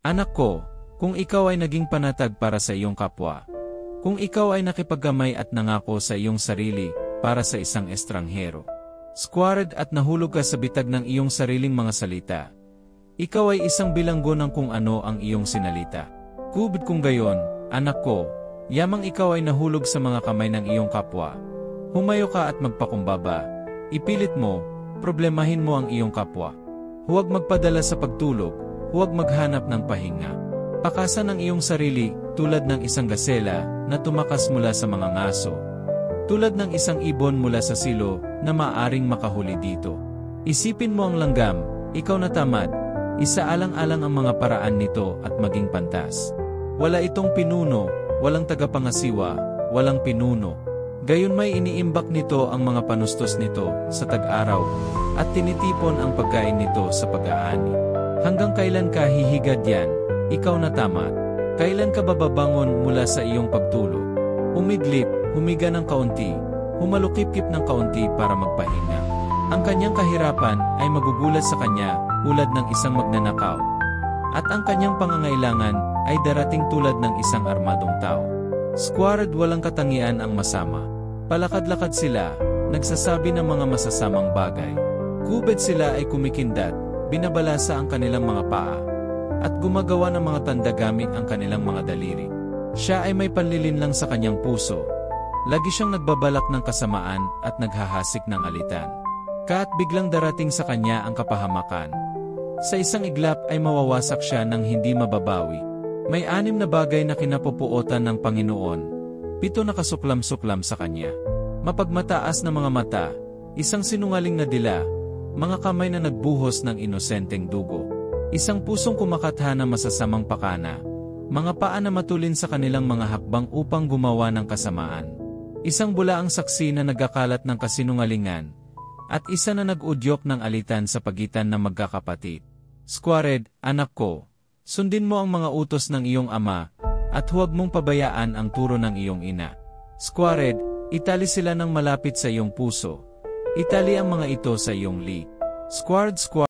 Anak ko, kung ikaw ay naging panatag para sa iyong kapwa, kung ikaw ay nakipaggamay at nangako sa iyong sarili para sa isang estranghero, squared at nahulog ka sa bitag ng iyong sariling mga salita, ikaw ay isang bilanggo ng kung ano ang iyong sinalita. Kubit kung gayon, anak ko, yamang ikaw ay nahulog sa mga kamay ng iyong kapwa, humayo ka at magpakumbaba, ipilit mo, problemahin mo ang iyong kapwa. Huwag magpadala sa pagtulog, huwag maghanap ng pahinga. Pakasan ang iyong sarili tulad ng isang gasela na tumakas mula sa mga ngaso. Tulad ng isang ibon mula sa silo na maaring makahuli dito. Isipin mo ang langgam, ikaw na tamad, isaalang-alang ang mga paraan nito at maging pantas. Wala itong pinuno, walang tagapangasiwa, walang pinuno. Gayon may iniimbak nito ang mga panustos nito sa tag-araw at tinitipon ang pagkain nito sa pag-aani. Hanggang kailan ka hihigad yan, ikaw na tamad? Kailan ka bababangon mula sa iyong pagtulog? Umidlip, humiga ng kaunti, humalukip-kip ng kaunti para magpahinga. Ang kanyang kahirapan ay magugulat sa kanya tulad ng isang magnanakaw. At ang kanyang pangangailangan ay darating tulad ng isang armadong tao. Squared walang katangian ang masama. Palakad-lakad sila, nagsasabi ng mga masasamang bagay. Kubed sila ay kumikindat, binabalasa ang kanilang mga paa, at gumagawa ng mga tanda gamit ang kanilang mga daliri. Siya ay may panlilinlang sa kanyang puso. Lagi siyang nagbabalak ng kasamaan at naghahasik ng alitan. Kaat biglang darating sa kanya ang kapahamakan. Sa isang iglap ay mawawasak siya ng hindi mababawi. May 6 na bagay na kinapupuotan ng Panginoon, 7 na kasuklam-suklam sa kanya. Mapagmataas na mga mata, isang sinungaling na dila, mga kamay na nagbuhos ng inosenteng dugo, isang pusong kumakatha ng masasamang pakana, mga paa na matulin sa kanilang mga hakbang upang gumawa ng kasamaan, isang bulaang saksi na nagkakalat ng kasinungalingan, at isa na nag-udyok ng alitan sa pagitan ng magkakapatid. Squared, anak ko, sundin mo ang mga utos ng iyong ama, at huwag mong pabayaan ang turo ng iyong ina. Squared, itali sila ng malapit sa iyong puso. Itali ang mga ito sa iyong lig. Squared.